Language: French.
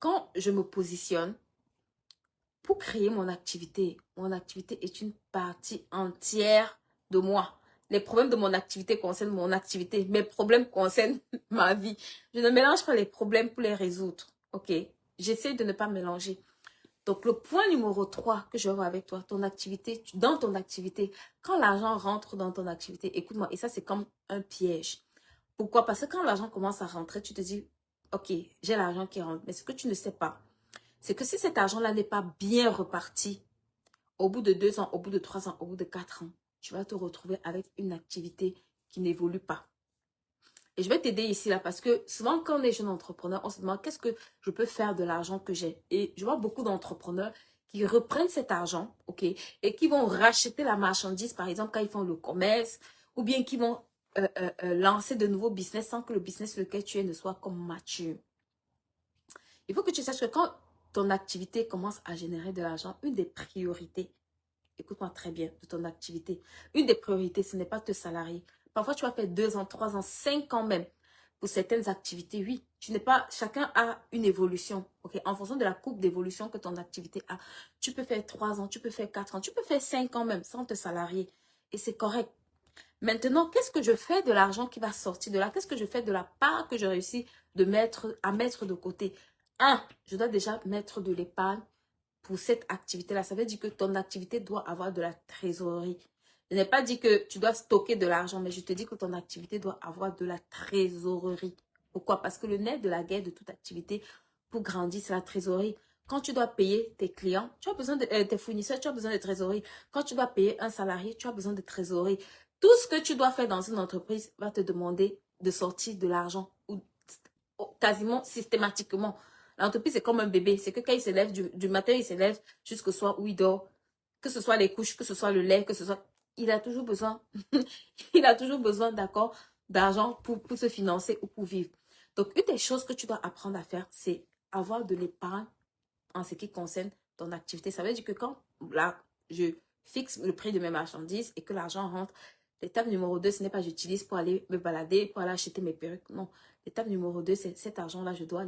quand je me positionne pour créer mon activité est une partie entière de moi. Les problèmes de mon activité concernent mon activité. Mes problèmes concernent ma vie. Je ne mélange pas les problèmes pour les résoudre. Ok? J'essaie de ne pas mélanger. Donc, le point numéro 3 que je vois avec toi, ton activité, dans ton activité, quand l'argent rentre dans ton activité, écoute-moi, et ça, c'est comme un piège. Pourquoi? Parce que quand l'argent commence à rentrer, tu te dis, ok, j'ai l'argent qui rentre. Mais ce que tu ne sais pas, c'est que si cet argent-là n'est pas bien reparti, au bout de 2 ans, au bout de 3 ans, au bout de 4 ans, tu vas te retrouver avec une activité qui n'évolue pas. Et je vais t'aider ici, là, parce que souvent, quand on est jeune entrepreneur, on se demande qu'est-ce que je peux faire de l'argent que j'ai. Et je vois beaucoup d'entrepreneurs qui reprennent cet argent, ok, et qui vont racheter la marchandise, par exemple, quand ils font le commerce, ou bien qui vont lancer de nouveaux business sans que le business sur lequel tu es ne soit comme mature. Il faut que tu saches que quand ton activité commence à générer de l'argent, une des priorités, écoute-moi très bien, de ton activité, une des priorités, ce n'est pas te salarier. Parfois, tu vas faire 2 ans, 3 ans, 5 ans même. Pour certaines activités, oui. Tu n'es pas, chacun a une évolution. Ok, en fonction de la courbe d'évolution que ton activité a. Tu peux faire 3 ans, tu peux faire 4 ans, tu peux faire 5 ans même sans te salarier. Et c'est correct. Maintenant, qu'est-ce que je fais de l'argent qui va sortir de là? Qu'est-ce que je fais de la part que je réussis à mettre de côté? Un, je dois déjà mettre de l'épargne pour cette activité-là. Ça veut dire que ton activité doit avoir de la trésorerie. Je n'ai pas dit que tu dois stocker de l'argent, mais je te dis que ton activité doit avoir de la trésorerie. Pourquoi? Parce que le nerf de la guerre de toute activité pour grandir, c'est la trésorerie. Quand tu dois payer tes clients, tu as besoin de tes fournisseurs, tu as besoin de trésorerie. Quand tu dois payer un salarié, tu as besoin de trésorerie. Tout ce que tu dois faire dans une entreprise va te demander de sortir de l'argent ou quasiment systématiquement. L'entreprise, c'est comme un bébé. C'est que quand il se lève du matin, il se lève jusqu'au soir où il dort. Que ce soit les couches, que ce soit le lait, que ce soit... Il a toujours besoin, il a toujours besoin, d'accord, d'argent pour se financer ou pour vivre. Donc, une des choses que tu dois apprendre à faire, c'est avoir de l'épargne en ce qui concerne ton activité. Ça veut dire que quand là, je fixe le prix de mes marchandises et que l'argent rentre, l'étape numéro 2, ce n'est pas j'utilise pour aller me balader, pour aller acheter mes perruques. Non. L'étape numéro 2, c'est cet argent-là, je dois